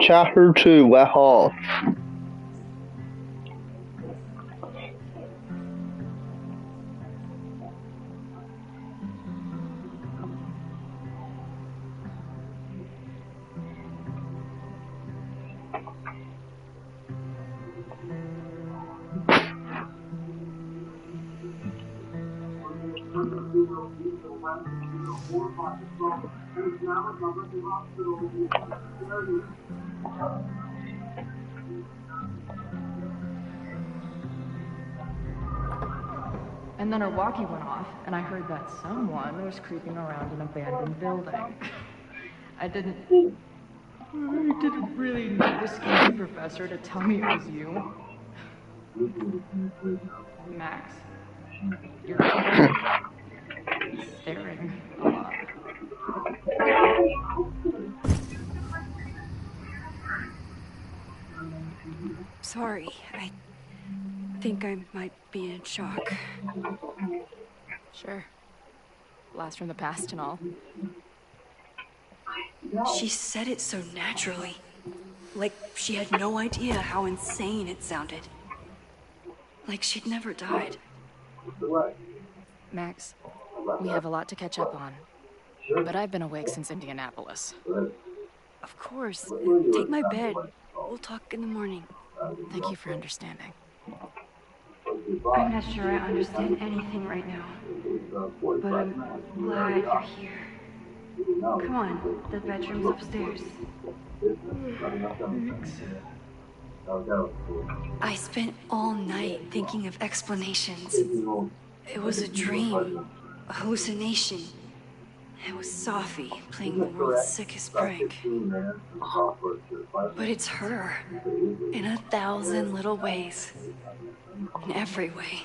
Chapter 2, Wet Hall. And then her walkie went off, and I heard that someone was creeping around an abandoned building. I didn't really need the skinny professor to tell me it was you. Max, you're staring a lot. Sorry, I think I might be in shock. Sure. Blast from the past and all. She said it so naturally. Like she had no idea how insane it sounded. Like she'd never died. Max, we have a lot to catch up on. But I've been awake since Indianapolis. Of course. Take my bed. We'll talk in the morning. Thank you for understanding. I'm not sure I understand anything right now. But I'm glad you're here. Come on, the bedroom's upstairs. I spent all night thinking of explanations. It was a dream, a hallucination. It was Sophie playing the world's sickest prank. But it's her, in 1,000 little ways. In every way.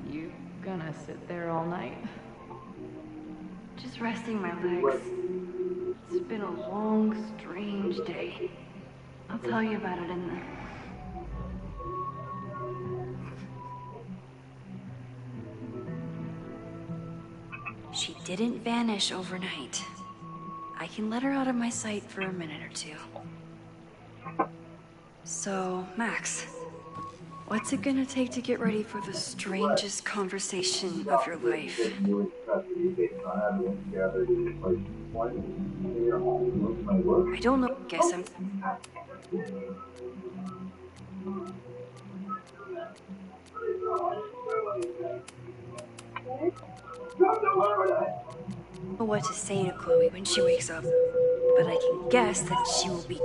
You gonna sit there all night? Just resting my legs. It's been a long, strange day. I'll tell you about it in the... She didn't vanish overnight. I can let her out of my sight for a minute or two. So, Max, what's it gonna take to get ready for the strangest conversation of your life? I don't know. Guess I'm... what to say to Chloe when she wakes up, but I can guess that she will be...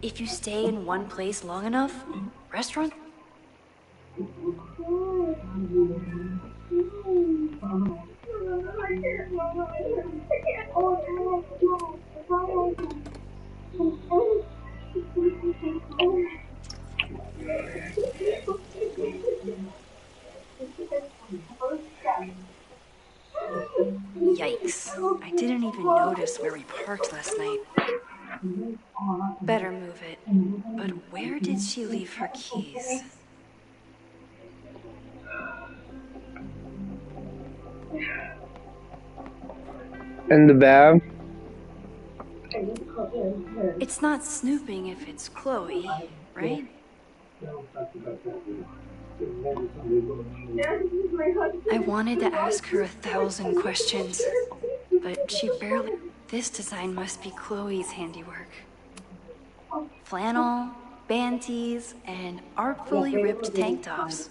If you stay in one place long enough, restaurant? Yikes. I didn't even notice where we parked last night. Better move it. But where did she leave her keys? In the bag? It's not snooping if it's Chloe, right? I wanted to ask her 1,000 questions, but she barely... This design must be Chloe's handiwork. Flannel, band tees, and artfully ripped tank tops.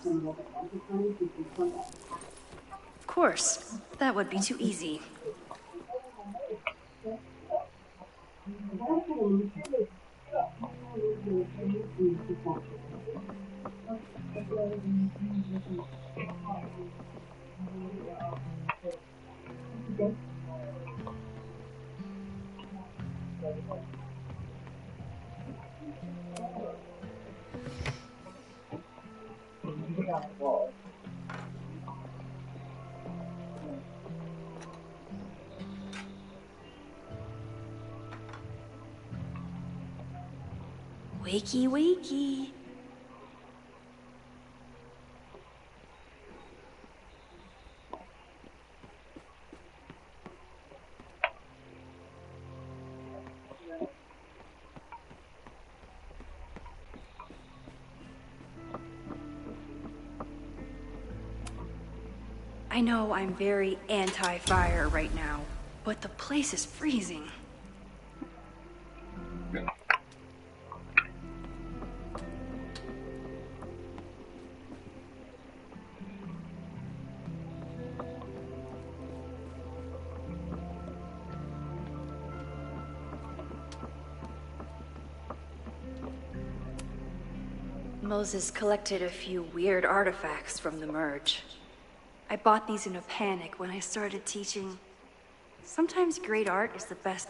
course. That would be too easy. Wakey, wakey. I know I'm very anti-fire right now, but the place is freezing. Moses collected a few weird artifacts from the merge. I bought these in a panic when I started teaching. Sometimes great art is the best.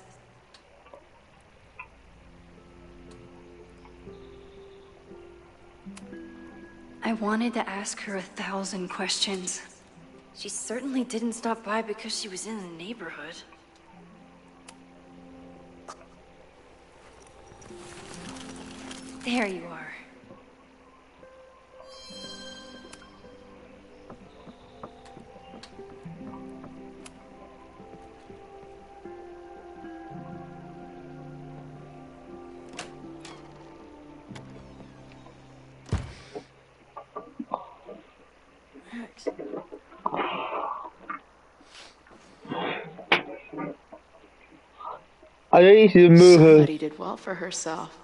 I wanted to ask her 1,000 questions. She certainly didn't stop by because she was in the neighborhood. There you are. I need to move her. Somebody did well for herself.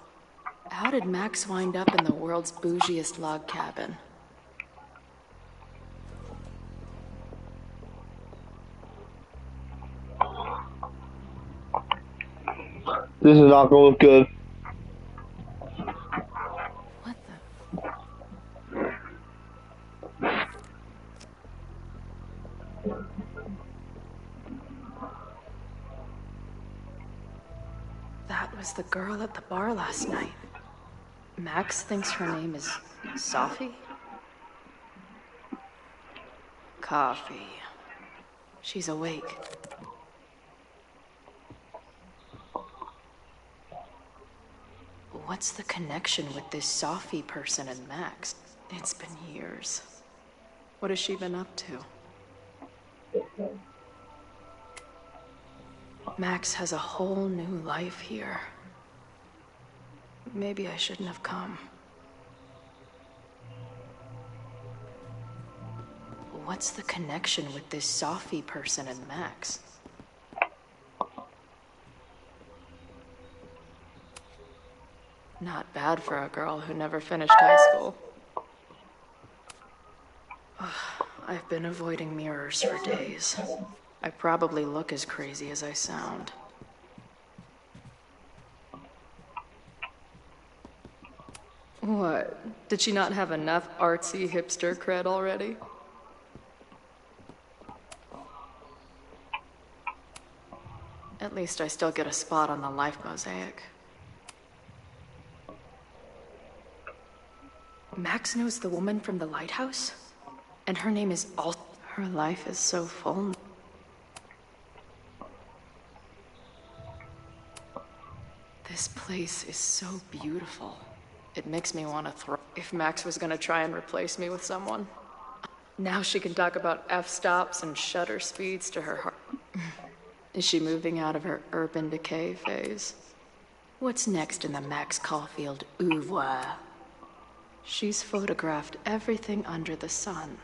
How did Max wind up in the world's bougiest log cabin? This is not gonna look good. What the? That was the girl at the bar last night. Max thinks her name is Sophie? Coffee. She's awake. What's the connection with this Sophie person and Max? It's been years. What has she been up to? Max has a whole new life here. Maybe I shouldn't have come. What's the connection with this Sophie person and Max? Not bad for a girl who never finished high school. I've been avoiding mirrors for days. I probably look as crazy as I sound. What? Did she not have enough artsy hipster cred already? At least I still get a spot on the life mosaic. Max knows the woman from the lighthouse? And her name is Her life is so full. This place is so beautiful. It makes me want to throw. If Max was gonna try and replace me with someone, now she can talk about f-stops and shutter speeds to her heart. Is she moving out of her urban decay phase? What's next in the Max Caulfield oeuvre? She's photographed everything under the sun.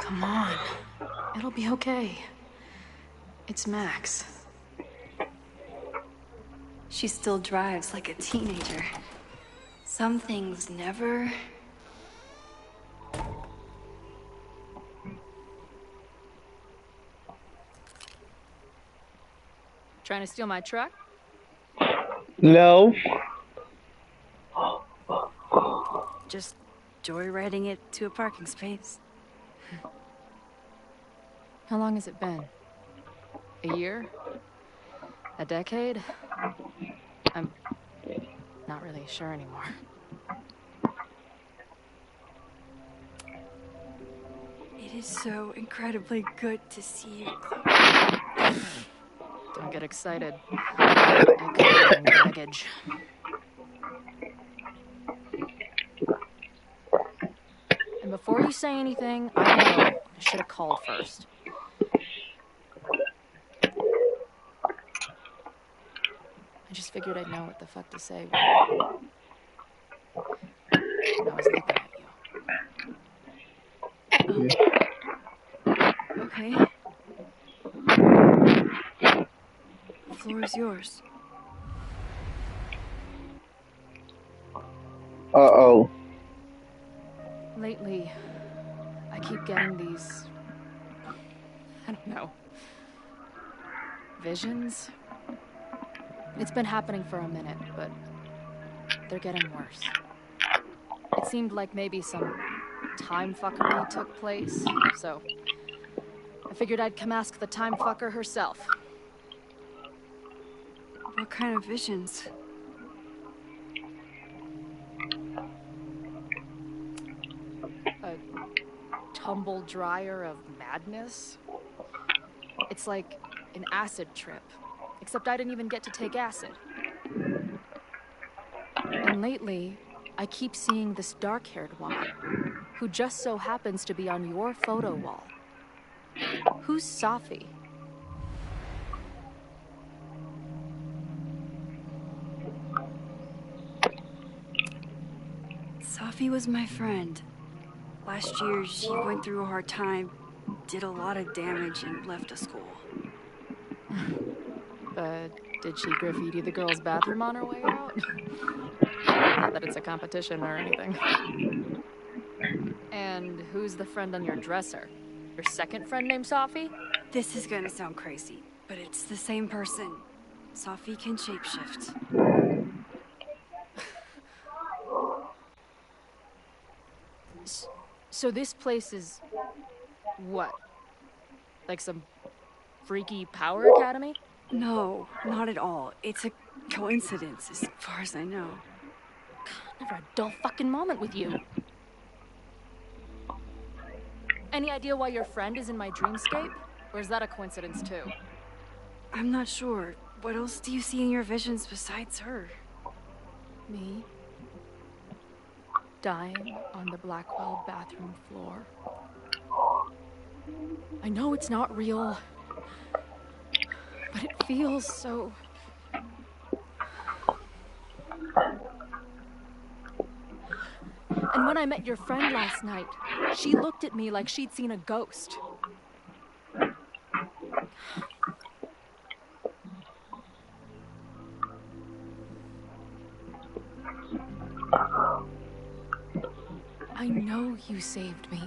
Come on. It'll be okay. It's Max. She still drives like a teenager. Some things never... Trying to steal my truck? No. Just joyriding it to a parking space. How long has it been? A year? A decade? I'm not really sure anymore. It is so incredibly good to see you. Don't get excited. I could bring baggage. And before you say anything, I know I should have called first. I just figured I'd know what the fuck to say when I was looking at you. Okay. The floor is yours. Uh-oh. Lately, I keep getting these... I don't know... visions? It's been happening for a minute, but they're getting worse. It seemed like maybe some time fuckery took place, so I figured I'd come ask the time fucker herself. What kind of visions? A tumble dryer of madness? It's like an acid trip, except I didn't even get to take acid. And lately, I keep seeing this dark-haired woman, who just so happens to be on your photo wall. Who's Safi? Safi was my friend. Last year, she went through a hard time, did a lot of damage, and left the school. Did she graffiti the girls' bathroom on her way out? Not that it's a competition or anything. And who's the friend on your dresser? Your second friend named Safi? This is gonna sound crazy, but it's the same person. Safi can shapeshift. So this place is... what? Like some freaky power academy? No, not at all. It's a coincidence, as far as I know. Never a dull fucking moment with you. Any idea why your friend is in my dreamscape? Or is that a coincidence too? I'm not sure. What else do you see in your visions besides her? Me? Dying on the Blackwell bathroom floor. I know it's not real, but it feels so... And when I met your friend last night, she looked at me like she'd seen a ghost. I know you saved me,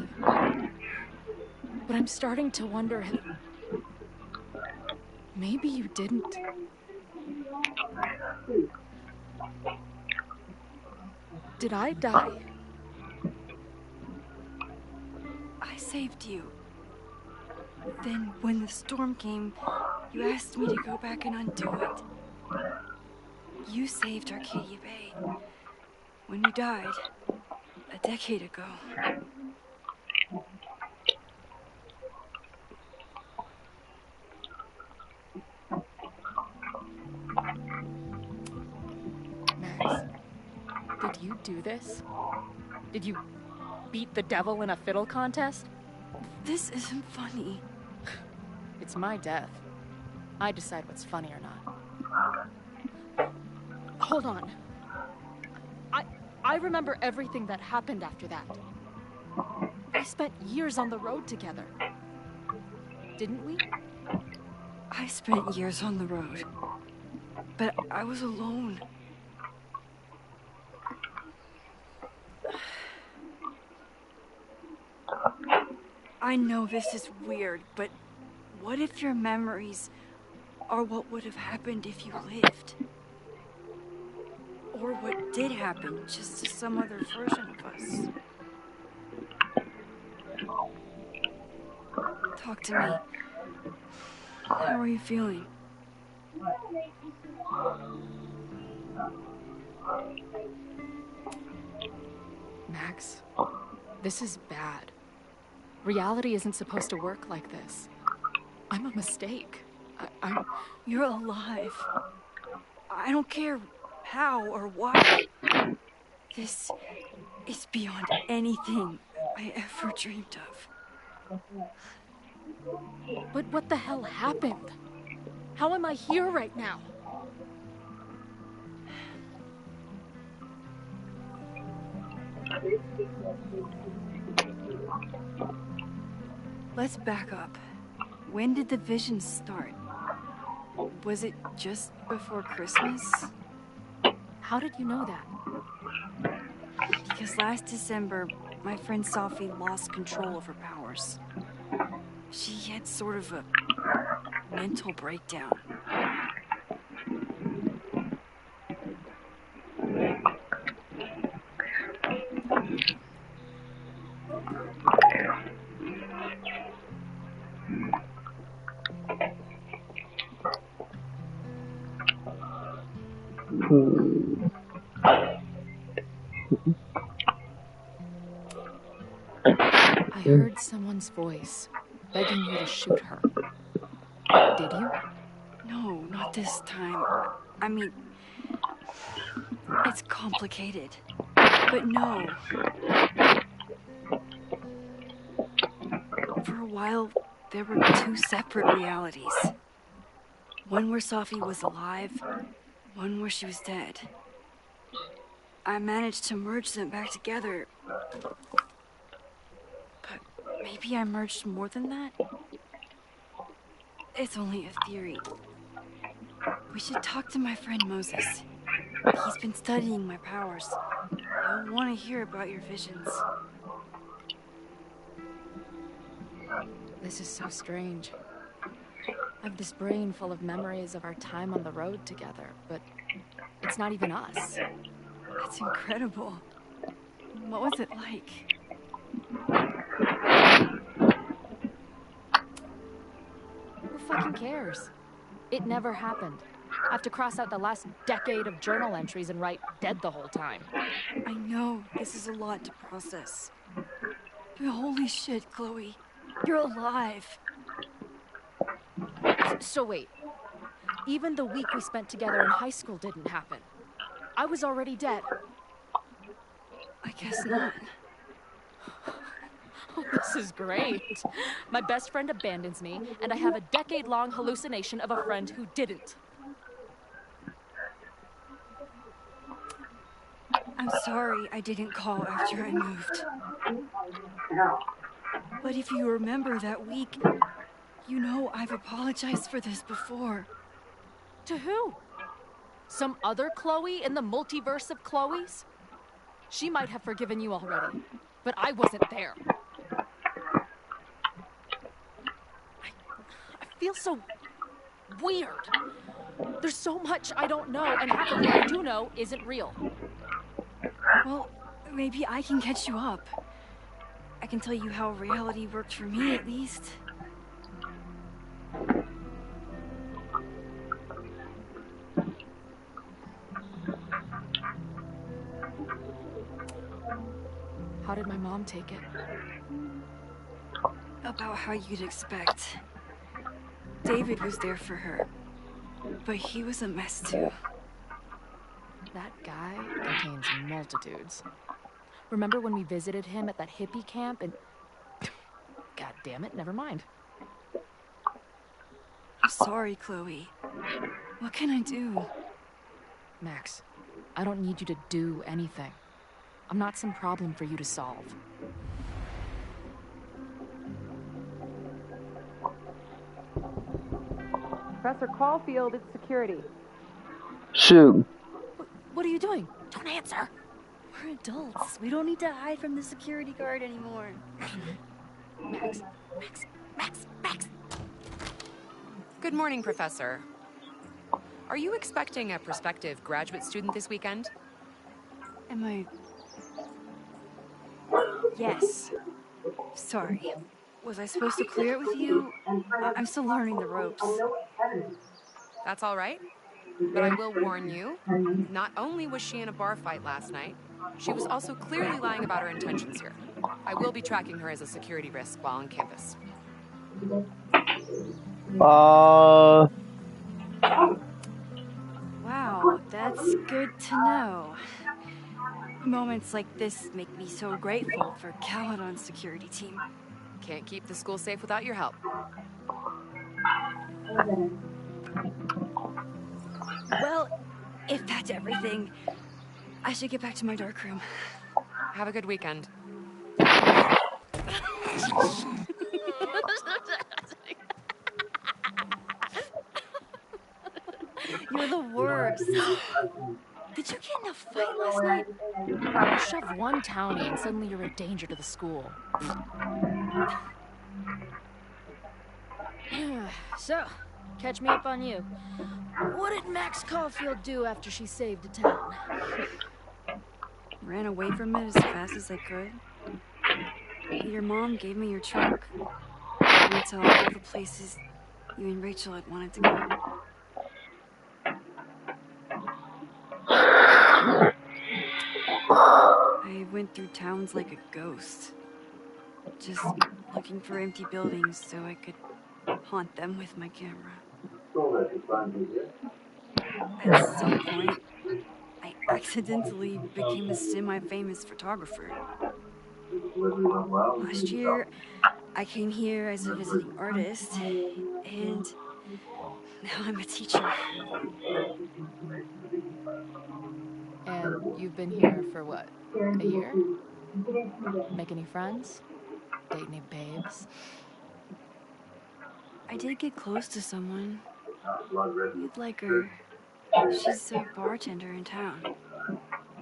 but I'm starting to wonder if maybe you didn't. Did I die? I saved you. Then, when the storm came, you asked me to go back and undo it. You saved Arcadia Bay. When you died, a decade ago. Max, did you do this? Did you beat the devil in a fiddle contest? This isn't funny. It's my death. I decide what's funny or not. Hold on. I remember everything that happened after that. We spent years on the road together. Didn't we? I spent years on the road, but I was alone. I know this is weird, but what if your memories are what would have happened if you lived? Or what did happen, just to some other version of us? Talk to me. How are you feeling? Max, this is bad. Reality isn't supposed to work like this. I'm a mistake. I'm... You're alive. I don't care how or why. This is beyond anything I ever dreamed of. But what the hell happened? How am I here right now? Let's back up. When did the visions start? Was it just before Christmas? How did you know that? Because last December, my friend Sophie lost control of her powers. She had sort of a mental breakdown. I heard someone's voice, begging you to shoot her. Did you? No, not this time. I mean, it's complicated. But no. For a while, there were two separate realities. One where Sophie was alive, one where she was dead. I managed to merge them back together. But maybe I merged more than that? It's only a theory. We should talk to my friend Moses. He's been studying my powers. He'll want to hear about your visions. This is so strange. I have this brain full of memories of our time on the road together, but it's not even us. That's incredible. What was it like? Who fucking cares? It never happened. I have to cross out the last decade of journal entries and write dead the whole time. I know this is a lot to process. But holy shit, Chloe. You're alive. So wait. Even the week we spent together in high school didn't happen. I was already dead. I guess not. Oh, this is great. My best friend abandons me, and I have a decade-long hallucination of a friend who didn't. I'm sorry I didn't call after I moved. But if you remember that week, you know I've apologized for this before. To who? Some other Chloe in the multiverse of Chloes? She might have forgiven you already, but I wasn't there. I feel so weird. There's so much I don't know, and half of what I do know isn't real. Well, maybe I can catch you up. I can tell you how reality worked for me, at least. How did my mom take it? About how you'd expect. David was there for her, but he was a mess too. That guy contains multitudes. Remember when we visited him at that hippie camp and... God damn it, never mind. I'm sorry, Chloe. What can I do? Max, I don't need you to do anything. I'm not some problem for you to solve. Professor Caulfield, it's security. Shoot. What are you doing? Don't answer. We're adults. We don't need to hide from the security guard anymore. Max. Good morning, Professor. Are you expecting a prospective graduate student this weekend? Am I... Yes. Sorry. Was I supposed to clear it with you? I'm still learning the ropes. That's all right. But I will warn you, not only was she in a bar fight last night, she was also clearly lying about her intentions here. I will be tracking her as a security risk while on campus. Wow, that's good to know. Moments like this make me so grateful for Caledon's security team. Can't keep the school safe without your help. Well, if that's everything, I should get back to my dark room. Have a good weekend. You're the worst. Did you get in a fight last night? You shove one townie and suddenly you're a danger to the school. So, catch me up on you. What did Max Caulfield do after she saved a town? Ran away from it as fast as I could. Your mom gave me your trunk. I went to all the places you and Rachel had wanted to go. I went through towns like a ghost. Just looking for empty buildings so I could haunt them with my camera. At some point, I accidentally became a semi-famous photographer. Last year, I came here as a visiting artist, and now I'm a teacher. And you've been here for what? A year? Make any friends? Date any babes? I did get close to someone. You'd like her. She's a bartender in town.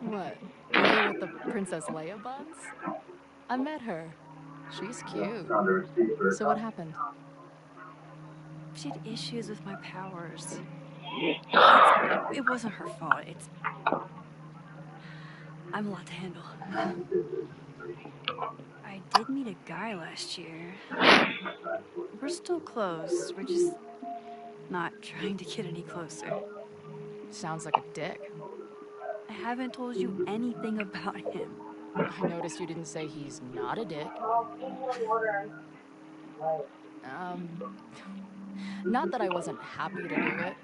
What? The girl with the Princess Leia buns? I met her. She's cute. So what happened? She had issues with my powers. It wasn't her fault. I'm a lot to handle. I did meet a guy last year. We're still close. We're just not trying to get any closer. Sounds like a dick. I haven't told you anything about him. I noticed you didn't say he's not a dick. Not that I wasn't happy to do it,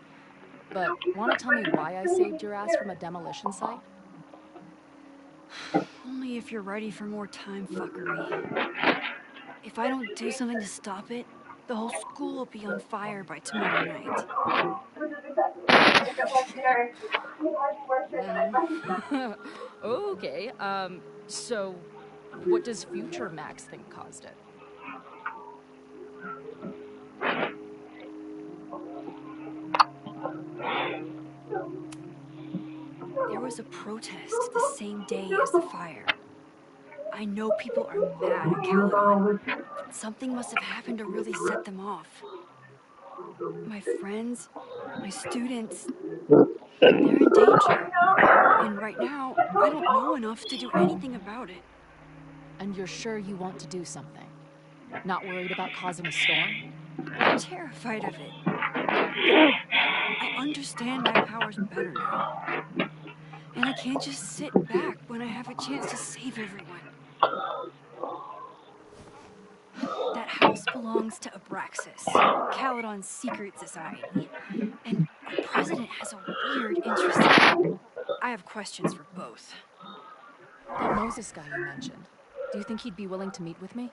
but want to tell me why I saved your ass from a demolition site? Only if you're ready for more time fuckery. If I don't do something to stop it, the whole school will be on fire by tomorrow night. Okay, so what does future Max think caused it? There was a protest the same day as the fire. I know people are mad at Caledon. Something must have happened to really set them off. My friends, my students, they're in danger. And right now, I don't know enough to do anything about it. And you're sure you want to do something? Not worried about causing a storm? I'm terrified of it. I understand my powers better now. And I can't just sit back when I have a chance to save everyone. That house belongs to Abraxas, Caledon's secret society. And our president has a weird interest in it. I have questions for both. That Moses guy you mentioned. Do you think he'd be willing to meet with me?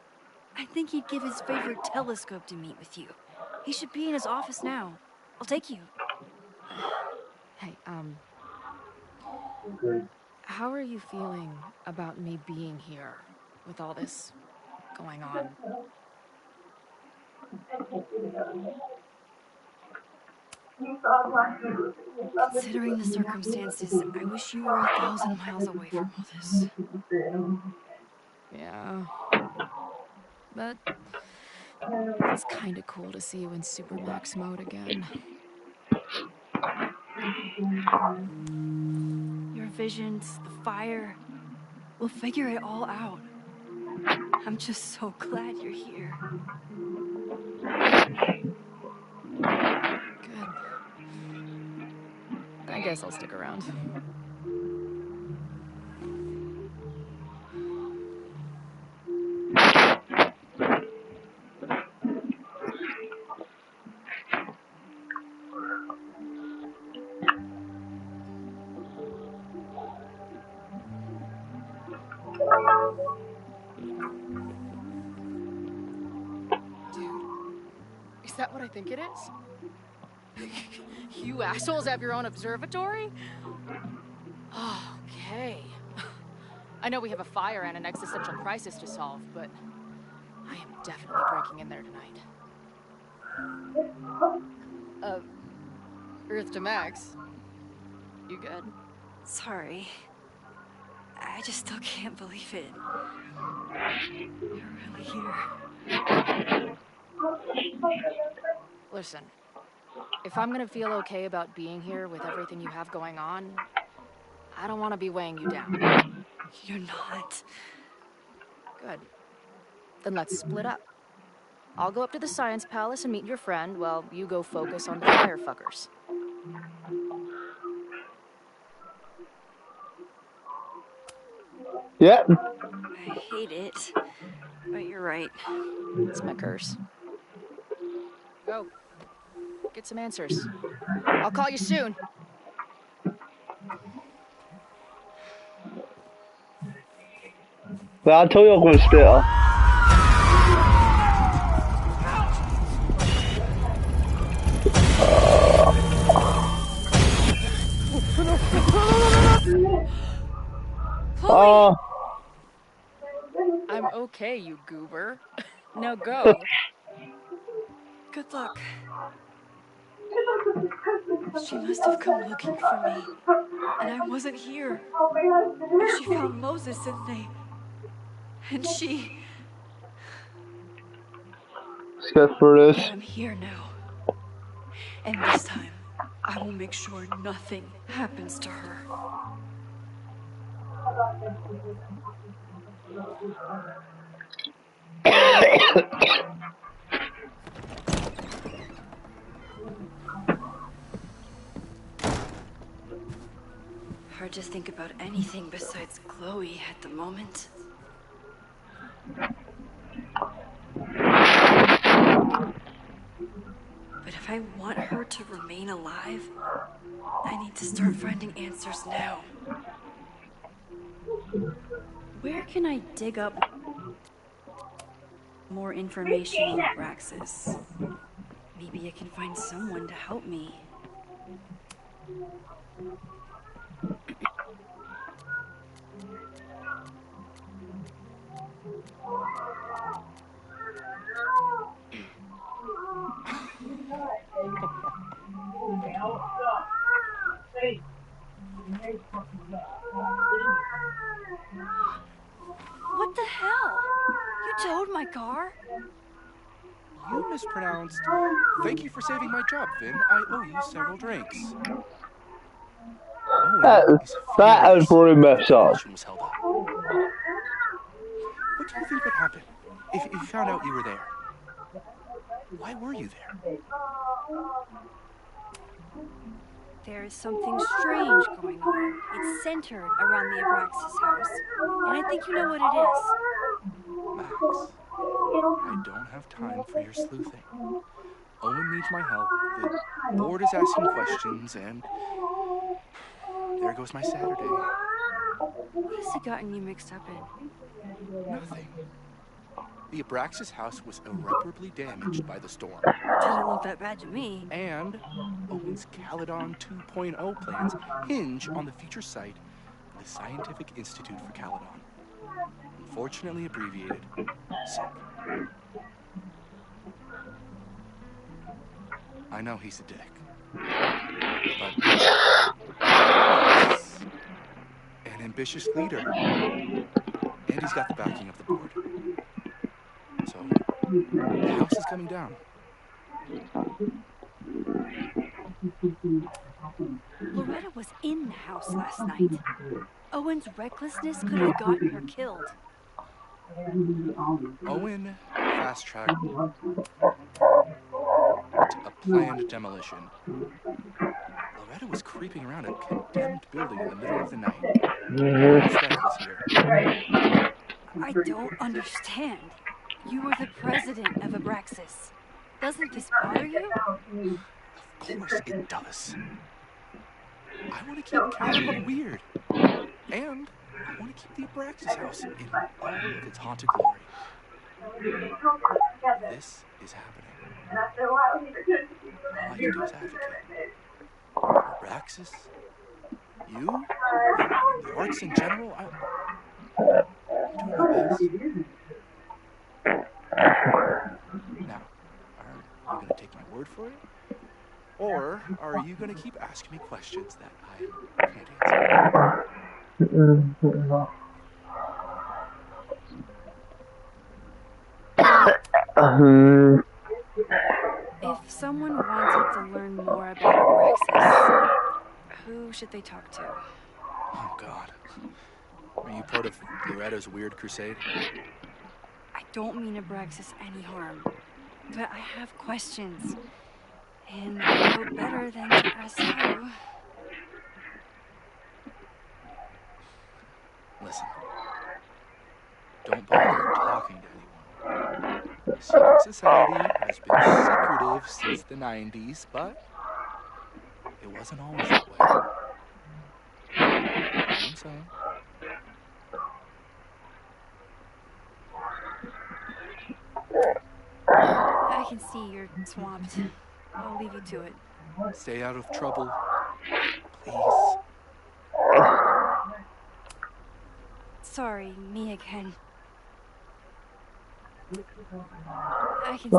I think he'd give his favorite telescope to meet with you. He should be in his office now. I'll take you. Hey, how are you feeling about me being here with all this going on? Considering the circumstances, I wish you were 1,000 miles away from all this. Yeah. But it's kind of cool to see you in Supermax mode again. Your visions, the fire, we'll figure it all out. I'm just so glad you're here. Good. I guess I'll stick around. Dude, is that what I think it is? You assholes have your own observatory? Okay. I know we have a fire and an existential crisis to solve, but I am definitely breaking in there tonight. Earth to Max. You good? Sorry. I just still can't believe it. You're really here. Listen, if I'm gonna feel okay about being here with everything you have going on, I don't want to be weighing you down. You're not. Good. Then let's split up. I'll go up to the Science Palace and meet your friend while you go focus on the firefuckers. Yep. I hate it, but you're right. It's my curse. Go. Get some answers. I'll call you soon. But I told you I'm going to split up. Oh. I'm okay, you goober. Now go. Good luck. She must have come looking for me, and I wasn't here. She found Moses, didn't they? And she... Let's go through this. But I'm here now. And this time, I will make sure nothing happens to her. Hard to think about anything besides Chloe at the moment. But if I want her to remain alive, I need to start finding answers now. Where can I dig up more information on Abraxas? Maybe I can find someone to help me. What the hell? You towed my car? You mispronounced. Thank you for saving my job, Finn. I owe you several drinks. That was really messed up. Was held up. What do you think would happen if you found out you were there? Why were you there? There is something strange going on. It's centered around the Abraxas house, and I think you know what it is. Max, I don't have time for your sleuthing. Owen needs my help. The board is asking questions, and there goes my Saturday. What has he gotten you mixed up in? Nothing. The Abraxas house was irreparably damaged by the storm. Doesn't look that bad to me. And Owen's Caledon 2.0 plans hinge on the future site of the Scientific Institute for Caledon. Unfortunately abbreviated, SIP. I know he's a dick. But he's an ambitious leader. And he's got the backing of the board. So, the house is coming down. Loretta was in the house last night. Owen's recklessness could have gotten her killed. Owen fast-tracked a planned demolition. Loretta was creeping around a condemned building in the middle of the night. Who's reckless here? I don't understand. You are the president of Abraxas. Doesn't this bother you? Of course it does. I want to keep Caliban weird. And I want to keep the Abraxas house in all of its haunted glory. This is happening. All I can do is advocate. Abraxas, you, the arts in general, I'm doing my best. Now, are you going to take my word for it? Or are you going to keep asking me questions that I can't answer? If someone wanted to learn more about Abraxas, who should they talk to? Oh, God. Are you part of Loretta's weird crusade? I don't mean Abraxas any harm, but I have questions. And I know better than to ask you. Listen. Don't bother talking to anyone. Secret society has been secretive since the 90s, but it wasn't always that way. I'm saying. I can see you're swamped. I'll leave you to it. Stay out of trouble, please. Sorry, me again. I can...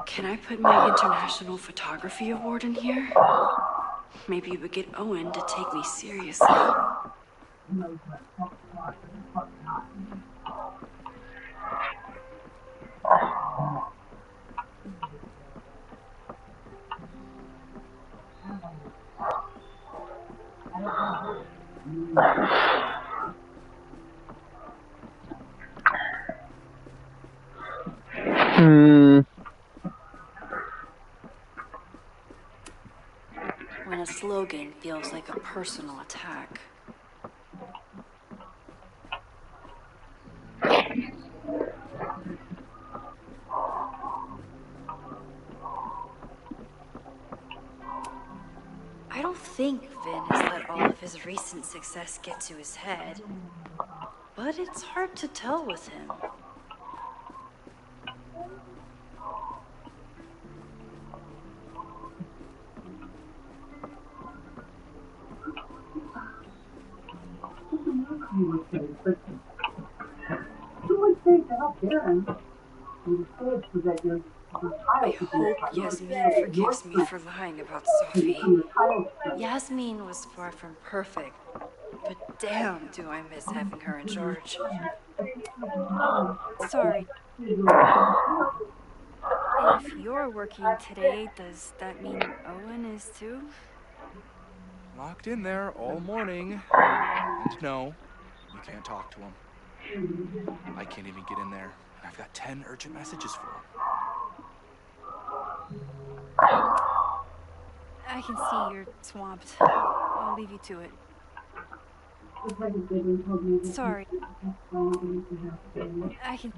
Can I put my International Photography Award in here? Maybe it would get Owen to take me seriously. When a slogan feels like a personal attack. I don't think Vin has let all of his recent success get to his head, but it's hard to tell with him. I hope Yasmin forgives me for lying about Sophie. Yasmin was far from perfect, but damn do I miss having her in charge. Sorry. If you're working today, does that mean Owen is too? Locked in there all morning. And no, you can't talk to him. I can't even get in there, and I've got 10 urgent messages for him. I can see you're swamped. I'll leave you to it. Sorry. I can...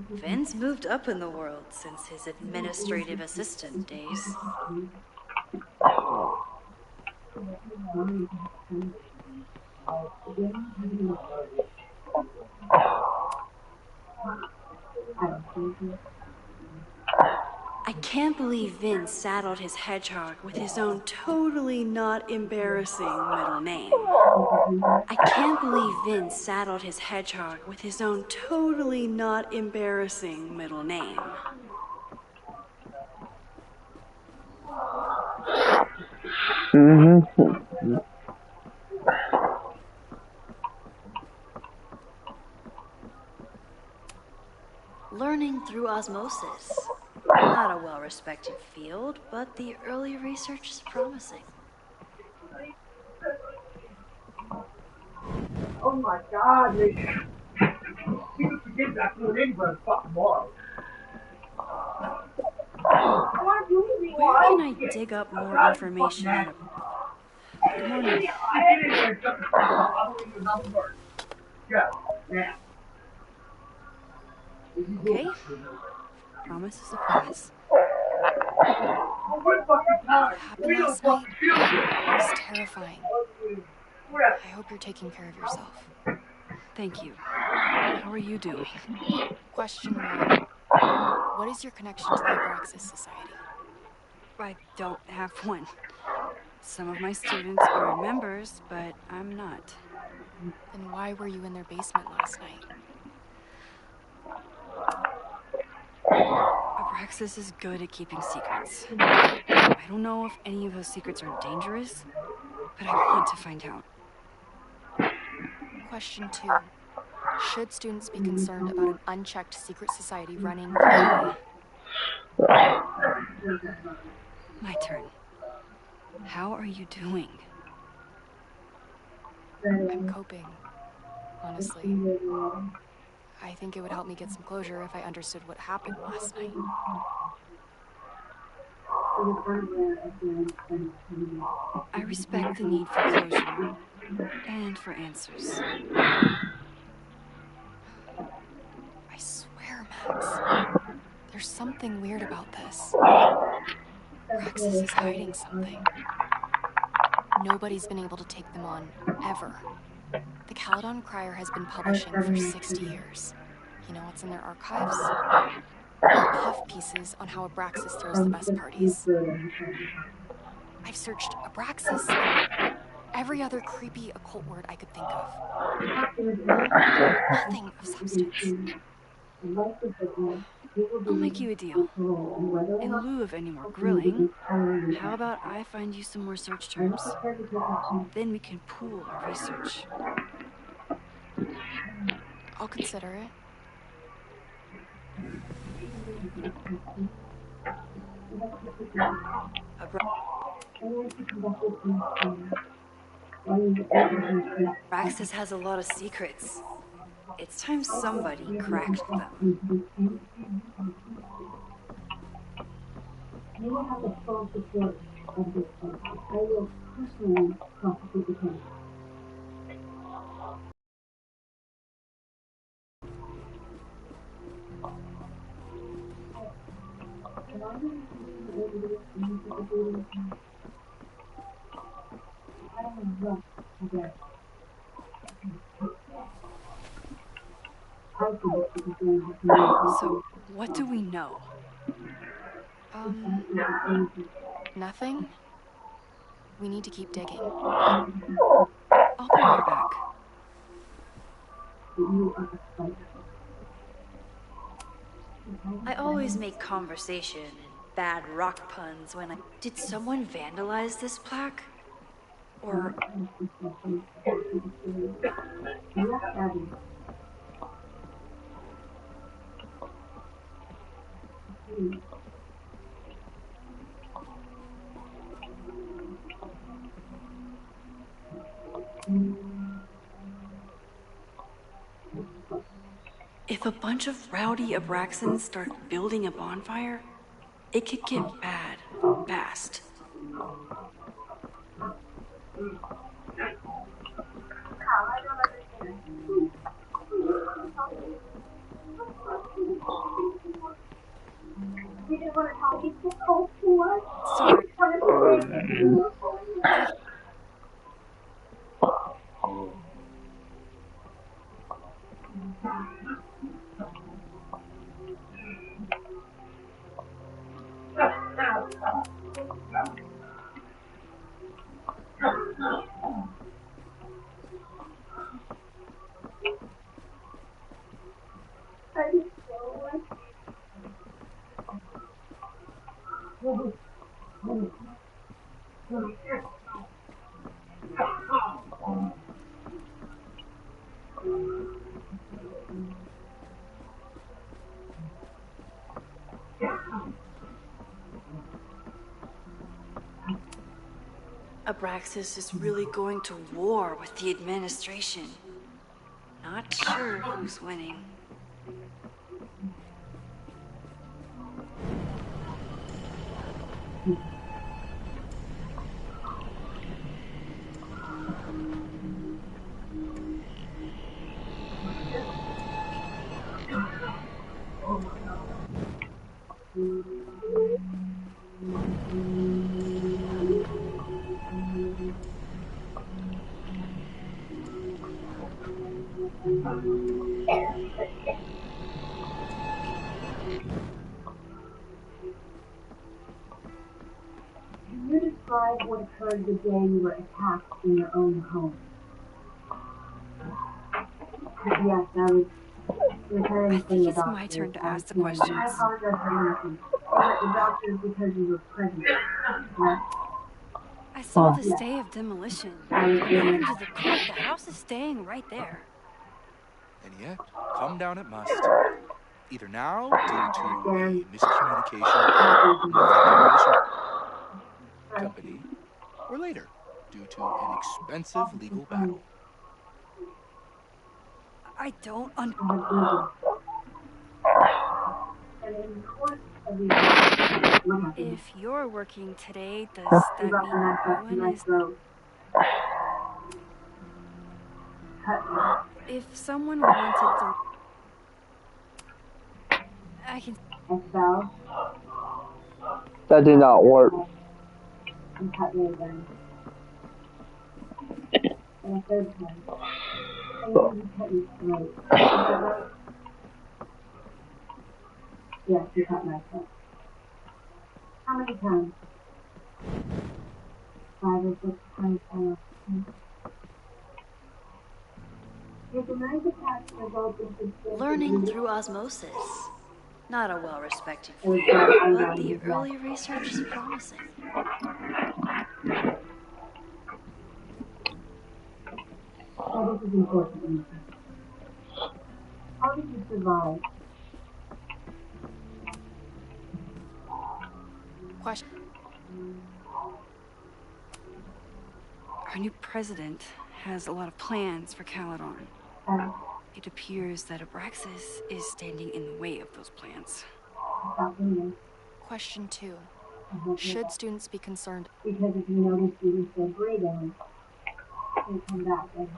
Vin's moved up in the world since his administrative assistant days. I can't believe Vin saddled his hedgehog with his own totally not embarrassing middle name. I can't believe Vin saddled his hedgehog with his own totally not embarrassing middle name. Learning through osmosis. Not a well-respected field, but the early research is promising. Oh my God, man. You forget that food anybody fucking more. Where can I dig up more information on a... Good morning. Okay. Promise is a promise. What happened last night was terrifying. I hope you're taking care of yourself. Thank you. How are you doing? Question 1. What is your connection to the Abraxas Society? I don't have one. Some of my students are members, but I'm not. Then why were you in their basement last night? Abraxas is good at keeping secrets. I don't know if any of those secrets are dangerous, but I want to find out. Question 2. Should students be concerned about an unchecked secret society running through... My turn. How are you doing? I'm coping, honestly. I think it would help me get some closure if I understood what happened last night. I respect the need for closure and for answers. I swear, Max, there's something weird about this. Praxis is hiding something. Nobody's been able to take them on, ever. The Caledon Crier has been publishing for 60 years. You know what's in their archives? Puff pieces on how Abraxas throws the best parties. I've searched Abraxas and every other creepy occult word I could think of. Nothing of substance. I'll make you a deal. In lieu of any more grilling, how about I find you some more search terms? Then we can pool our research. I'll consider it. Abraxas has a lot of secrets. It's time somebody cracked them. You will have the full support of this country. I will personally prosecute the case. So, what do we know? Nothing? We need to keep digging. I'll be right back. I always make conversation and bad rock puns when I... Did someone vandalize this plaque? Or... If a bunch of rowdy Abraxans start building a bonfire, it could get bad fast. Sorry. Abraxas is really going to war with the administration. Not sure who's winning. Can you describe what occurred the day you were attacked in your own home? Yes, I was returning I from think the it's doctor. my turn to ask the I questions. apologize for interrupting. The doctor because you were pregnant. Yes. I saw the Yeah. stay of demolition. According to the court, the house is staying right there. And yet, come down it must. Either now, due to a miscommunication with the demolition company, or later, due to an expensive legal battle. I don't And in the course of the what happened? If you're working today, does You that got the knife up to mean my Owen is... throat. Cut me. If someone wanted to... I can... Estelle, That did not work. and cut me again. And a third time. And you cut me straight. Is that right? Yes, you cut my throat. How many times? 5 or 6 times. Did the knife attack result in substantial Learning bleeding? through osmosis. Not a well-respected It was field, done but under the his early research is promising. Oh, this is important. How did you survive? Question. Our new president has a lot of plans for Caledon. And It appears that Abraxas is standing in the way of those plans. stopping me. Question 2. I hope Should not. students be concerned? Because if you notice you were still breathing, you come back and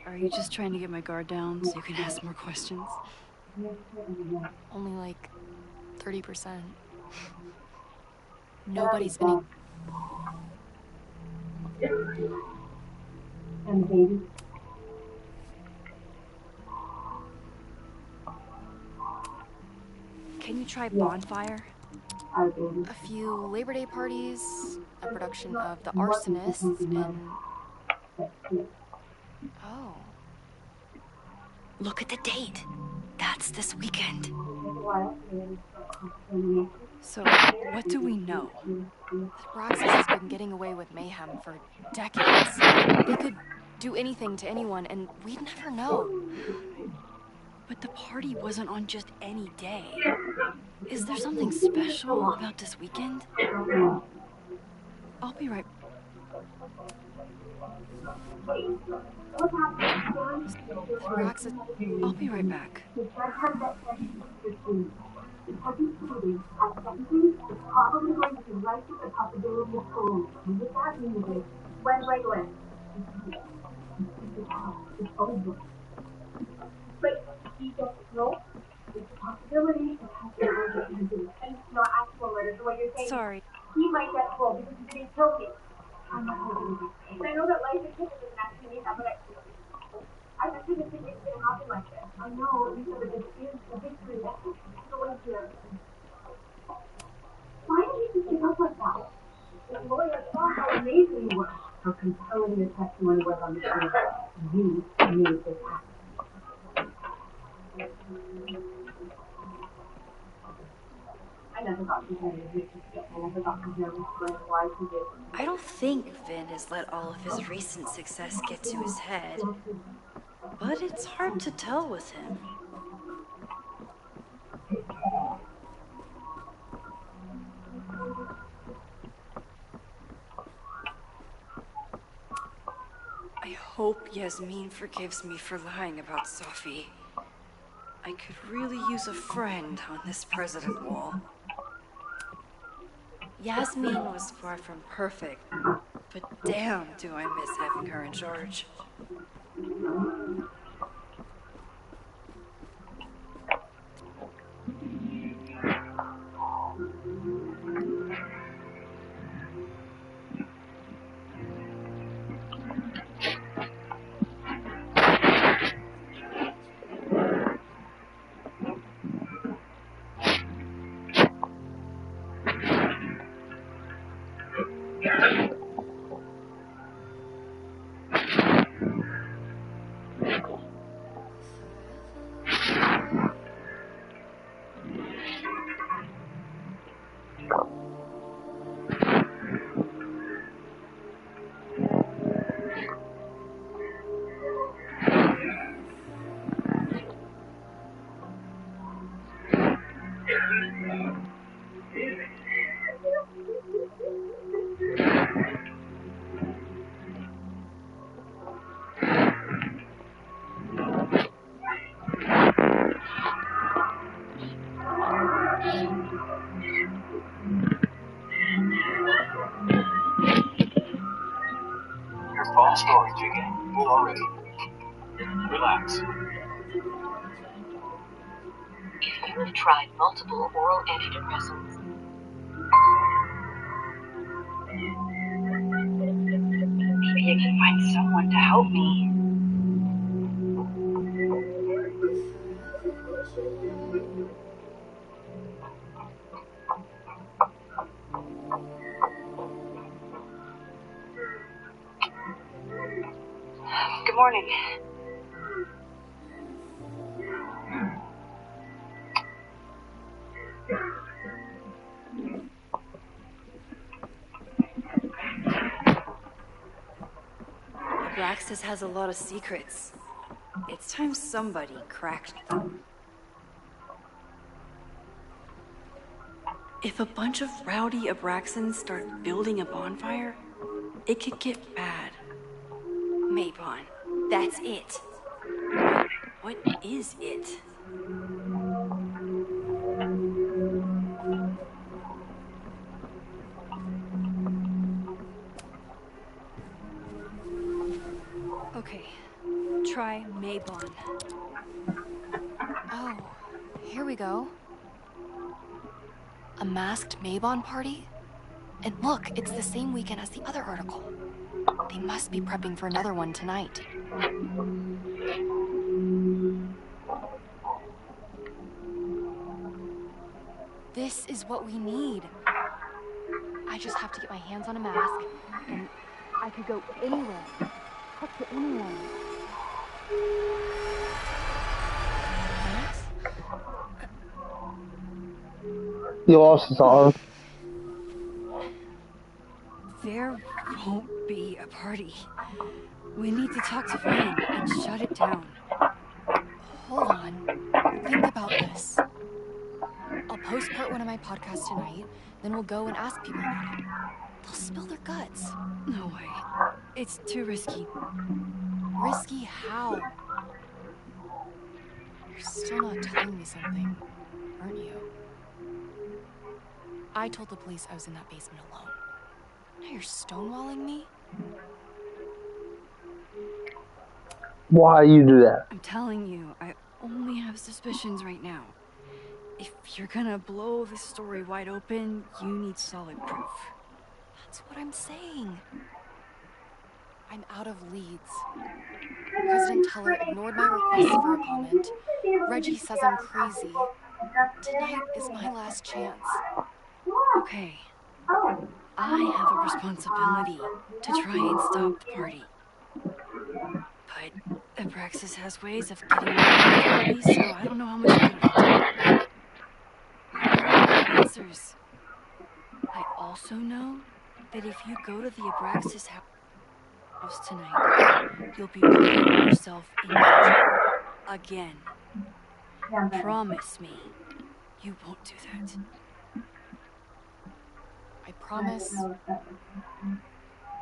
Are you just trying to get my guard down so you can ask more questions? yes, certainly yes. Only like 30%. But Nobody's I was been. gone. And the baby? Can you try Bonfire? Our baby. A few Labor Day parties, a production of The Arsonists, and... That's true. Oh. Look at the date. That's this weekend. It took a while for me to start comprehending. So, what do we know? Roxas has been getting away with mayhem for decades. They could do anything to anyone, and we'd never know. But the party wasn't on just any day. Is there something special about this weekend? I'll be right... Roxas... I'll be right back. Probably going to write with the possibility of parole. And with that means when? It's over. But he gets parole. It's a possibility. It has to be and it's not actual murder. The way you're saying Sorry. he might get parole because he didn't kill me. I'm not holding it. And I know that life and death doesn't actually mean that, but I just didn't think it's going to happen like this. I know, Lisa, but this is a victory. That's what's going here. Why did you give up like that? The lawyer saw how amazing you were, how compelling your testimony was on the case. You made this happen. I never got compared to this. I never got compared to why he did. I don't think Vin has let all of his recent success get to his head. But it's hard to tell with him. hope Yasmin forgives me for lying about Sophie. I could really use a friend on this president wall. Yasmin was far from perfect, but damn do I miss having her in charge. False story, Jiggy. Full already. Relax. If you have tried multiple oral antidepressants, maybe I can find someone to help me. Good morning. Abraxas has a lot of secrets. It's time somebody cracked them. If a bunch of rowdy Abraxans start building a bonfire, it could get bad. Maybon, that's it. What is it? Okay, try Maybon. Oh, here we go. A masked Maybon party? And look, it's the same weekend as the other article. They must be prepping for another one tonight. This is what we need. I just have to get my hands on a mask, and I could go anywhere, talk to anyone. He lost his arm. There won't be a party. We need to talk to Vin and shut it down. Hold on. Think about this. I'll post part 1 of my podcast tonight, then we'll go and ask people about it. They'll spill their guts. No way. It's too risky. Risky how? You're still not telling me something, aren't you? I told the police I was in that basement alone. Now you're stonewalling me? Why you do that? I'm telling you, I only have suspicions right now. If you're gonna blow this story wide open, you need solid proof. That's what I'm saying. I'm out of leads. President Teller ignored my request for a comment. Reggie says I'm crazy. Tonight is my last chance. Okay. I have a responsibility to try and stop the party. But Abraxas has ways of getting around the party, so I don't know how much good it'll do. I don't have answers. I also know that if you go to the Abraxas house tonight, you'll be putting yourself in danger. Again. Promise me you won't do that. I promise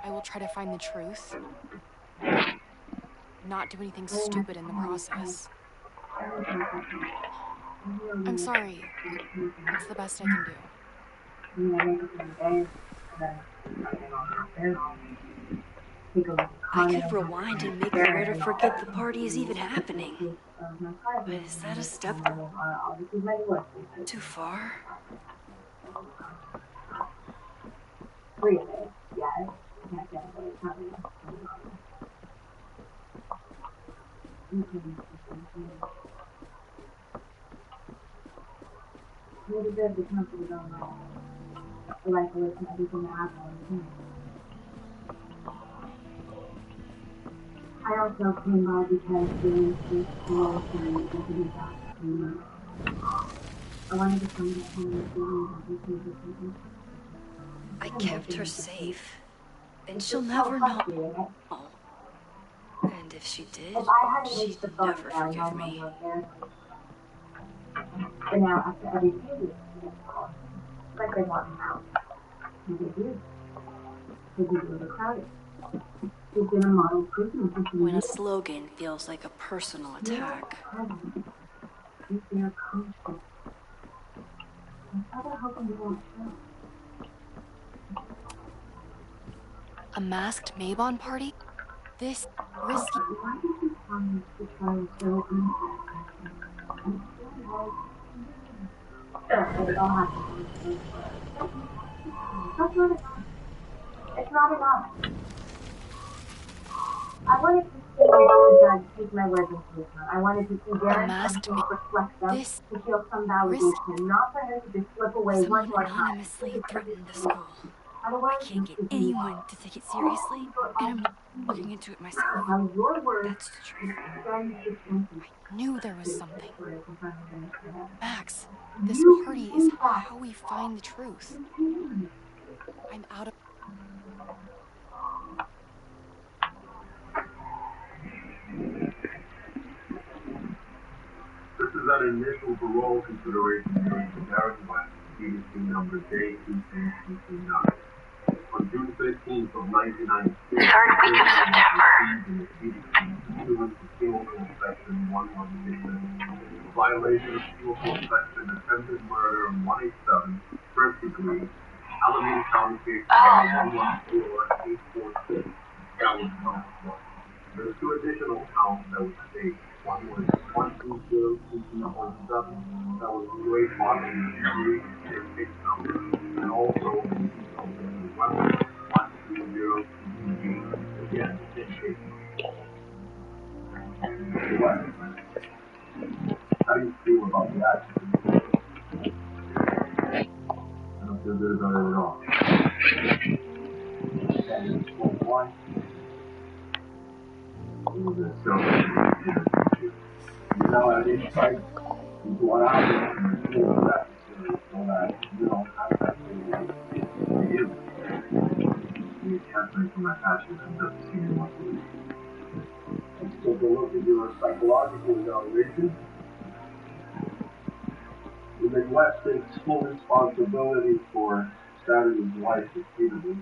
I will try to find the truth. not do anything stupid in the process. I'm sorry. It's the best I can do. I could rewind and make the writer forget the party is even happening. But is that a step too far? I also came by because James was close and introduced us to me. I wanted to find out how many feelings I kept her safe, and she'll never know. And if she did, she'd never forgive me. But now, after every page, it's like they want him out. And they do. Because he's overcrowded. He's been a model prisoner for 2 When a years. slogan feels like a personal attack, Is there constant? Other hoping you won't show. A masked Mabon party? This risky. Why did you find the trial so unsatisfactory? It all happened. That's not enough. It's not enough. I wanted to see the judge take my words into account. I wanted to see Darren's actions reflect them, to feel some validation, not for him to just slip away Someone one more time. anonymously threatened the school. Otherwise, I can't get anyone to take it seriously, and I'm looking into it myself. How your words That's the truth. I knew there was something. Max, this You party can is do that. how we find the truth. I'm out of. This is an initial parole consideration hearing for Darren West, CDC number J23229. On June 15th of 1996, Third week of September. in the CDC pursuant to penal code section 116, violation of penal code section attempted murder 187, first degree, Alameda County case number 114846, Galvin County. There are two additional counts that were stated. One was 1202207, that was Great Boston Injury and case number, and also the weapon 12028, again, same case number. How do you feel about the accident? I don't feel good about it at all. Can you explain why? You know, at each site, you go out and you do that, so that you don't have that to you. You can't make my passion and just see what you do. Let's take a look at your psychological evaluation. The Midwest takes full responsibility for Saturday's life repeatedly.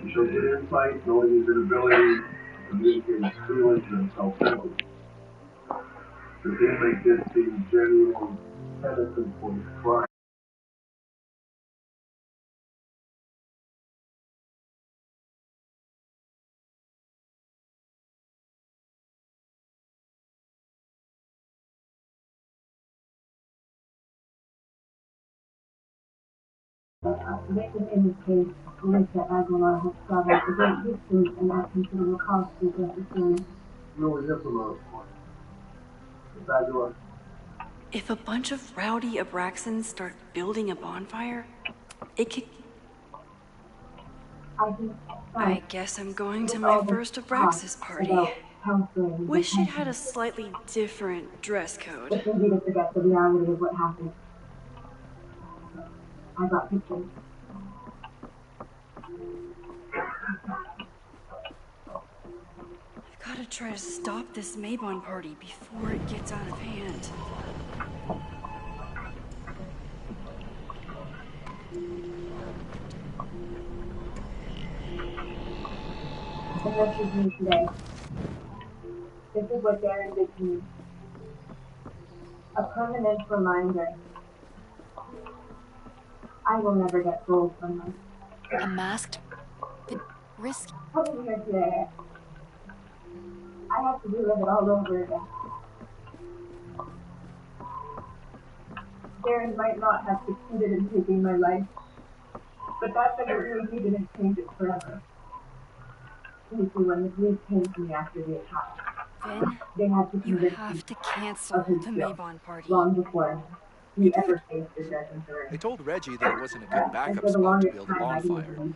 He showed good insight, knowing his inability to communicate his feelings and self-centered. The inmate did seem genuinely penitent for his crime. Victim in this case, Lisa Aguilar, has traveled a great distance and at considerable cost to justice system. No, we're here for the point. Ms. Aguilar, if a bunch of rowdy Abraxans start building a bonfire, it could... I guess I'm going to my first Abraxas party. Wish it had a slightly different dress code. It's easy to forget the reality of what happened. I got pictures. I've got to try to stop this Mabon party before it gets out of hand. The lecture's me today. This is what Darren did to me. A permanent reminder. I will never get gold from them. A masked risk. Coming here today, I have to relive it all over again. Darren might not have succeeded in taking my life, but that doesn't mean he didn't change it forever. You see, when the police came to me after the attack, Vin, they had to you convince have me to cancel of his the guilt Maybon party. long before he ever faced the judge and jury. They told Reggie that it wasn't a good And backup for the spot to longest build a time, I didn't bonfire. believe them.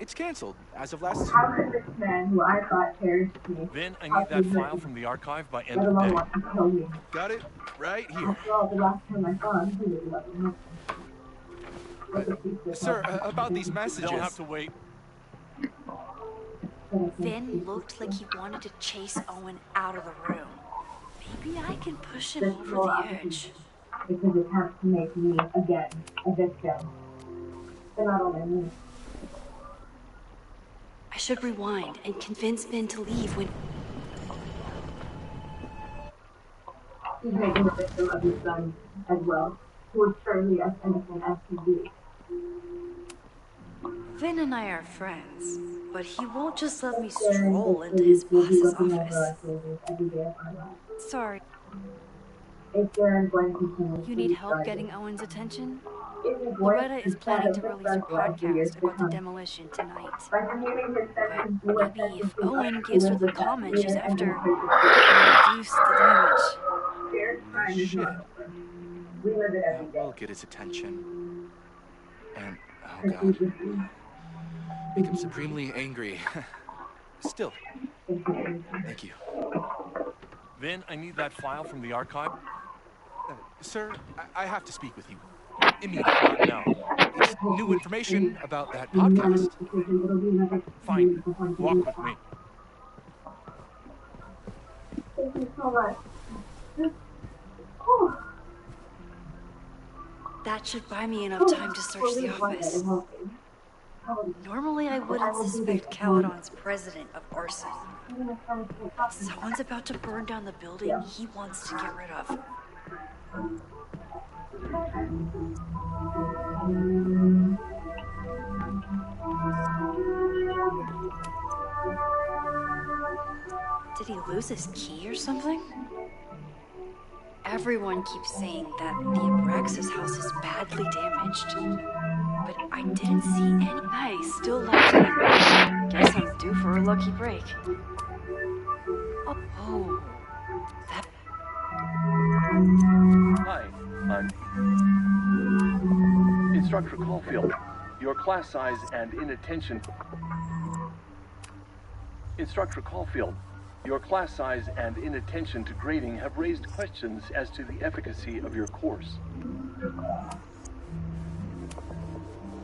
It's canceled as of last. How could this man, who I thought cherished me, Vin, I need that file from the archive by end let of alone day. want to kill me? Got it right here. After all, the last time I saw him, he was 11 months. Sir, about these You messages. don't have to wait. Vin looked like he wanted to chase Owen out of the room. Maybe I can push him over the edge. It's his attempt to make me, again, a victim. But not only me. I should rewind and convince Vin to leave when... He's making a victim of his son as well, who is surely as innocent as can be. Vin and I are friends, but he won't just let me stroll into his boss's office. Sorry. If Darren going to continue You need help getting Owen's attention? Loretta Loretta is planning to release her podcast about the demolition tonight. But maybe if Owen gives her the comment she's after, it can reduce the damage. Shit. That will get his attention. And, oh god. Make him supremely angry. Still. Thank you. Vin, I need that file from the archive. Sir, I have to speak with you. Immediately, not now. It's new information about that podcast. Fine. Walk with me. Thank you so much. That should buy me enough time to search the office. Normally I wouldn't suspect Caledon's president of arson. Someone's about to burn down the building he wants to get rid of. Did he lose his key or something? Everyone keeps saying that the Abraxas house is badly damaged. But I didn't see any. Nice, still locked in. Guess I'm due for a lucky break. Oh, that... Hi, I'm Instructor Caulfield. Your class size and inattention... Instructor Caulfield, your class size and inattention to grading have raised questions as to the efficacy of your course.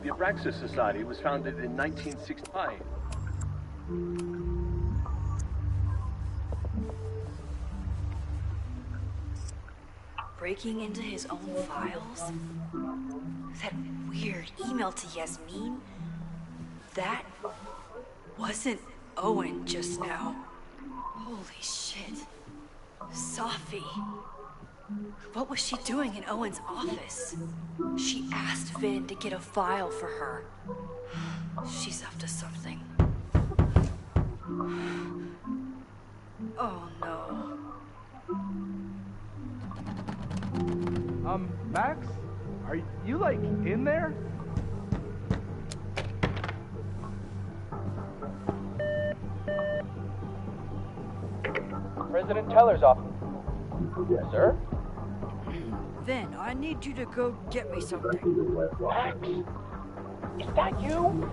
The Abraxas Society was founded in 1965. Breaking into his own files? That weird email to Yasmin? That wasn't Owen just now. Holy shit. Sophie. What was she doing in Owen's office? She asked Vin to get a file for her. She's up to something. Oh no. Max? Are you, like, in there? President Teller's office. Yes, sir? Vin, I need you to go get me something. Max? Is that you?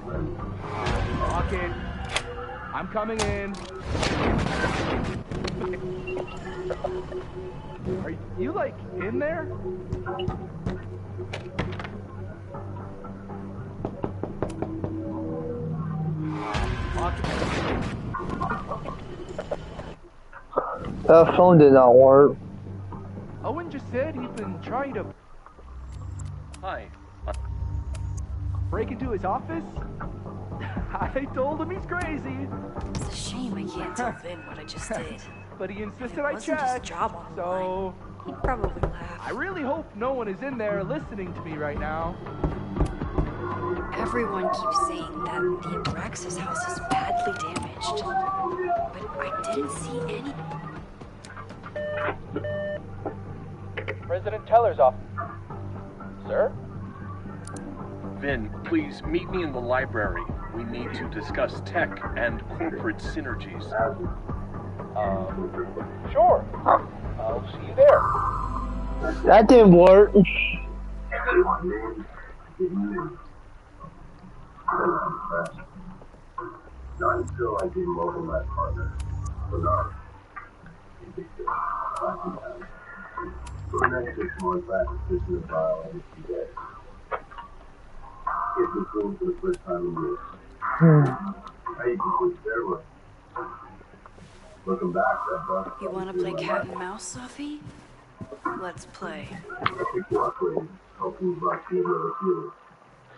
Lock it. I'm coming in. Are you, like, in there? Lock it. That phone did not work. Owen just said he's been trying to Hi. break into his office? I told him he's crazy. It's a shame I can't tell Vin what I just did. but he insisted It I wasn't check. his job on the So line. He'd probably laugh. I really hope no one is in there listening to me right now. Everyone keeps saying that the Abraxas house is badly damaged, but I didn't see any. President Teller's office. Sir? Vin, please meet me in the library. We need to discuss tech and corporate synergies. Sure. I'll see you there. That didn't work. Not until I gave over my partner, Bernard. For the next 6 months, I have to sit in the file every few days. Get this room for the first time in years. How you can quit steroids. Looking back, that bus. You want to play cat and mouse, Sophie? Let's play. I think you're upgrading, hoping you brought you another feeling.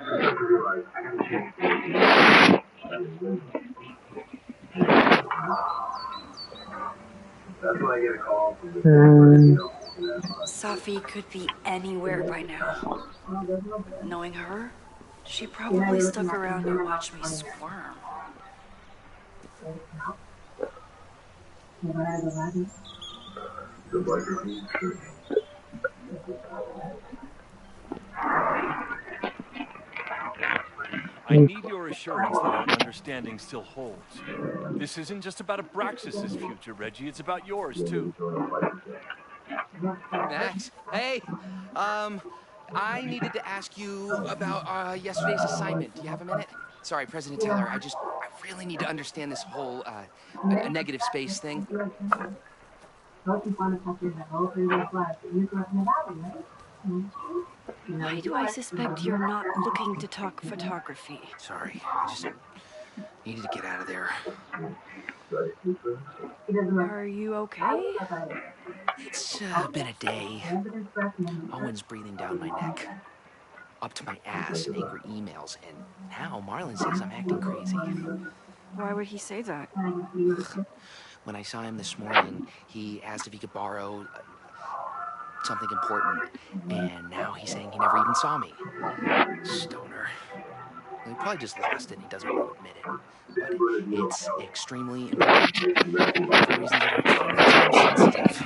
I realized I can change things. That's when I get a call from the Sophie could be anywhere by now. Knowing her, she probably stuck around to watch me squirm. I need your assurance that our understanding still holds. This isn't just about Abraxas' future, Reggie. It's about yours, too. Max, hey, I needed to ask you about yesterday's assignment. Do you have a minute? Sorry, President Teller, I really need to understand this whole a negative space thing. Why do I suspect you're not looking to talk photography? Sorry, I just needed to get out of there. Are you okay? It's been a day. Owen's breathing down my neck, up to my ass in angry emails, and now Marlon says I'm acting crazy. Why would he say that? When I saw him this morning, he asked if he could borrow something important, and now he's saying he never even saw me. Stoner. He probably just lost it and he doesn't want to admit it. But it's extremely important for reasons that are extremely sensitive.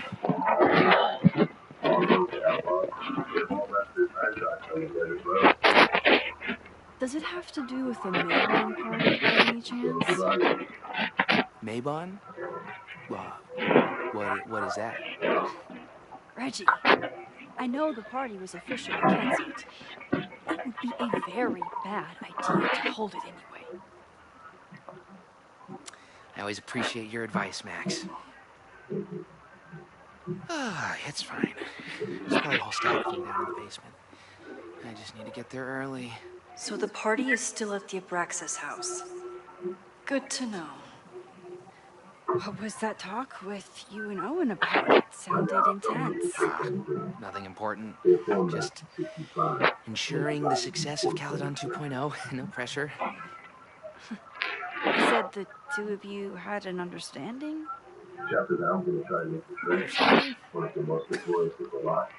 Does it have to do with the Maybon party by any chance? Maybon? What is that? Reggie, I know the party was officially canceled. It would be a very bad idea to hold it anyway. I always appreciate your advice, Max. It's fine. There's probably a whole stack of them down in the basement. I just need to get there early. So the party is still at the Abraxas house. Good to know. What was that talk with you and Owen about? It sounded intense. Nothing important. Just ensuring the success of Caledon 2.0. No pressure. You said the two of you had an understanding? Chapter that I'm going to try to make the trade. One of the most notorious of the lot.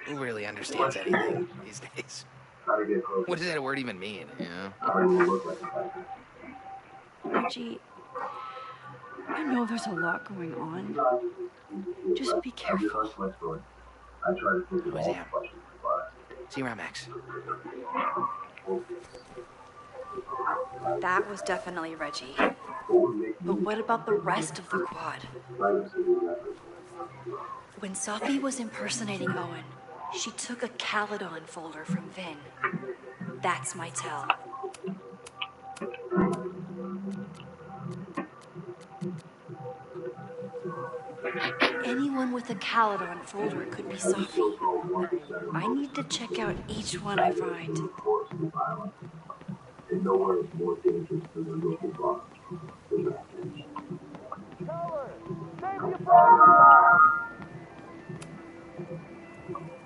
Who really understands anything these days? How to get close. What does that word even mean? You know? How do you look like a biker? Reggie, I know there's a lot going on. Just be careful. I try to think of all the questions to buy. See you around, Max. That was definitely Reggie. But what about the rest of the quad? When Sophie was impersonating Owen, she took a Caledon folder from Vin. That's my tell. Anyone with a Caledon folder could be Sophie. I need to check out each one I find. And nowhere is more dangerous than the local bar.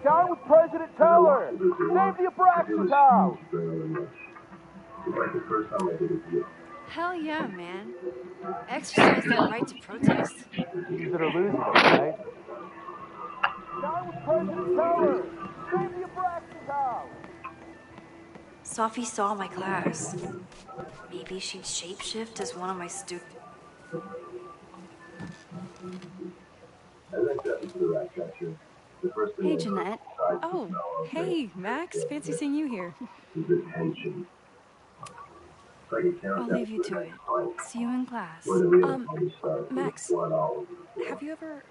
Down with President Teller! Save the Abraxas house! It's like the first time I did a deal. Hell yeah, man. Exercise that right to protest. Use it or lose it, right? Down with President Tower! Save the Abraxas house! Sophie saw my class. Maybe she'd shapeshift as one of my students. Hey, Jeanette. Oh, hey, Max. Fancy seeing you here. I'll leave you to it. See you in class. Max, have you ever...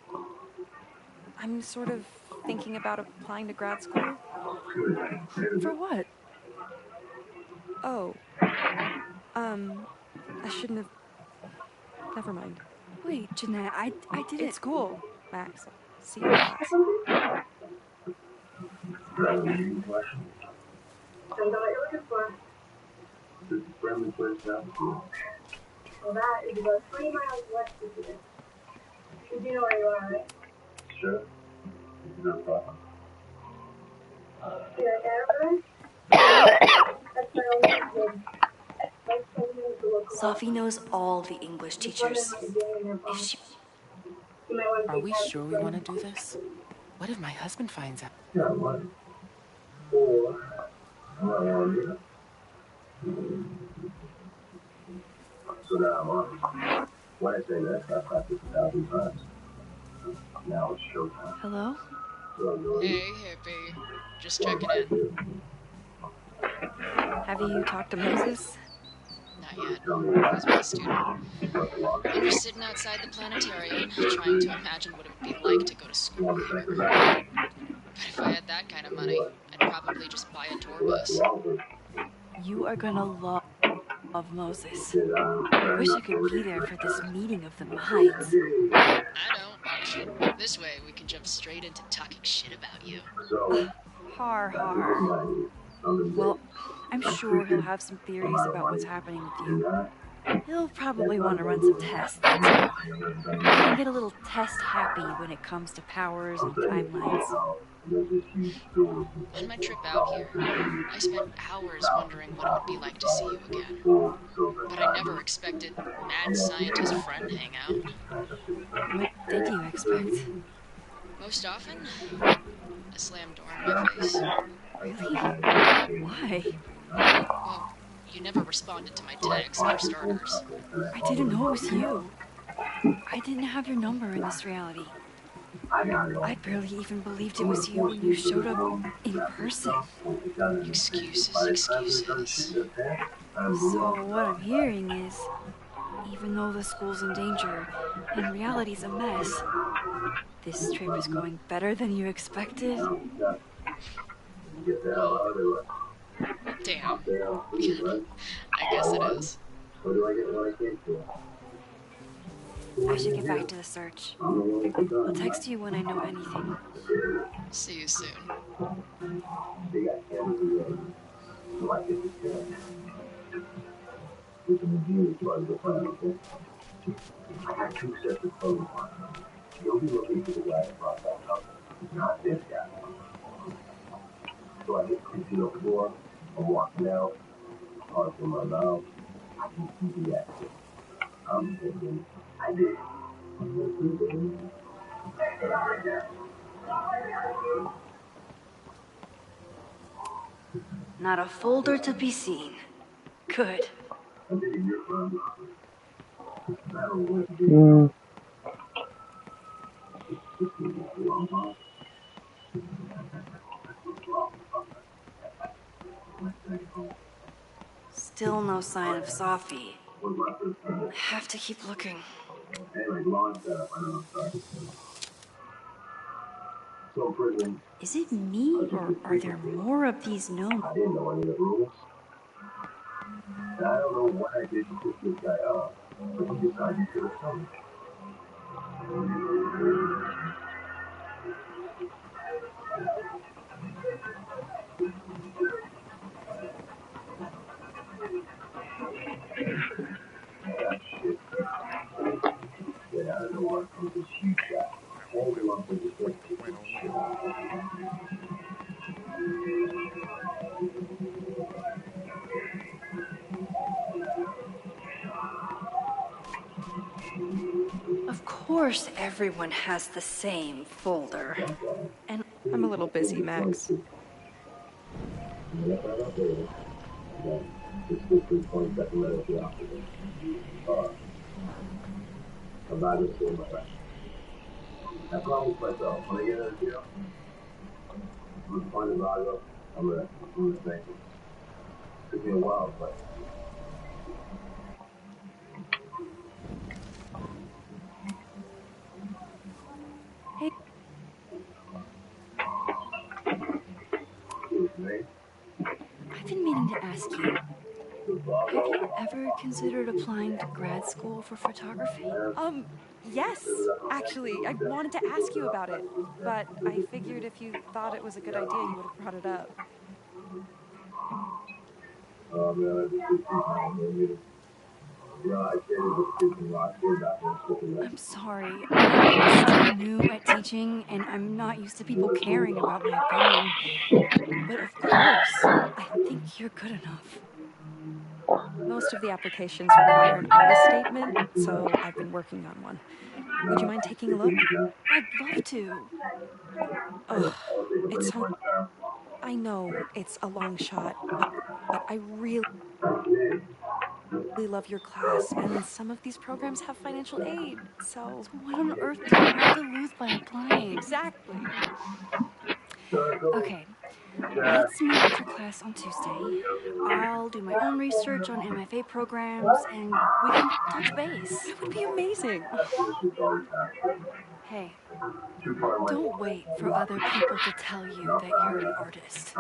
I'm sort of thinking about applying to grad school. For what? Oh. I shouldn't have... Never mind. Wait, Jeanette, I did it. It's cool, Max. See you in class. So you know what you're looking for. This is friendly place down school. Well, that is about 20 miles west of here. You do know where you are, right? Sure. No problem. See that guy over there? That's my old kid. Sophie knows all the English teachers. If she... Are we sure we want to do this? What if my husband finds out? Yeah, what? Or, well, so now I'm on. When I say that, I've practiced 1,000 times. Now it's showtime. Hello? Hey, hippie. Just checking in. Have you talked to Moses? Not yet. I was with a student. We were sitting outside the planetarium, trying to imagine what it would be like to go to school here. But if I had that kind of money, I'd probably just buy a tour bus. You are gonna love Moses. I wish I could be there for this meeting of the minds. I don't. This way, we can jump straight into talking shit about you. Har har. Well, I'm sure he'll have some theories about what's happening with you. He'll probably want to run some tests. You can get a little test happy when it comes to powers and timelines. On my trip out here, I spent hours wondering what it would be like to see you again. But I never expected mad scientist friend hang out. What did you expect? Most often, a slam door in my face. Really? Why? Well, you never responded to my text, for starters. I didn't know it was you. I didn't have your number in this reality. I barely even believed it was you when you showed up in person. Excuses. So what I'm hearing is, even though the school's in danger and reality's a mess, this trip is going better than you expected? Damn. I guess it is. I should get back to the search. I'll text you when I know anything. See you soon. I got 2 sets of clothing on. You'll be looking for the guy that brought that up, not this guy. So I get creepy on the floor, I'm walking out, heart in my mouth, I can see the action. I'm thinking, I did. Not a folder to be seen. Good. Still no sign of Sophie. I have to keep looking. Is it me, or are there more of these gnomes? I didn't know any of the rules. I don't know what I did to piss this guy off, but he decided he could have told me. Get out of the way from this huge guy. Hold him up with his foot. course, everyone has the same folder. And I'm a little busy, Max. I promised myself when I get out of jail, I'm gonna find a value. I'm gonna thank him. Took me a while, but hey, I've been meaning to ask you, have you ever considered applying to grad school for photography? Yes, actually. I wanted to ask you about it, but I figured if you thought it was a good idea, you would have brought it up. I'm sorry. I'm still new at teaching, and I'm not used to people caring about my opinion. But of course, I think you're good enough. Most of the applications require an artist statement, so I've been working on one. Would you mind taking a look? I'd love to. Ugh, I know it's a long shot, but I really love your class, and some of these programs have financial aid, so what on earth do you have to lose by applying? Exactly. Okay, let's meet after class on Tuesday. I'll do my own research on MFA programs, and we can touch base. That would be amazing. Hey, don't wait for other people to tell you that you're an artist.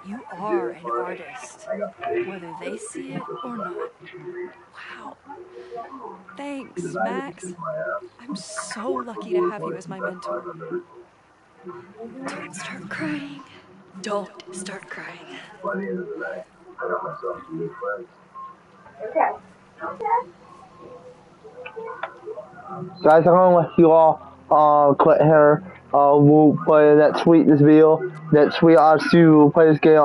You are an artist, whether they see it or not. Wow. Thanks, Max. I'm so lucky to have you as my mentor. Don't start crying. Don't start crying. by the end of the night, I got myself some new friends. Guys, I'm gonna let you all quit here. We'll play next week this video. Next week I'll see you we'll play this game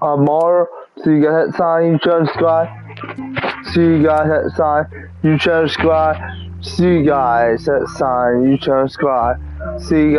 more. So you guys next time, you try to subscribe. See you guys next time, you try to subscribe. See you guys next time, you try to subscribe. See you guys.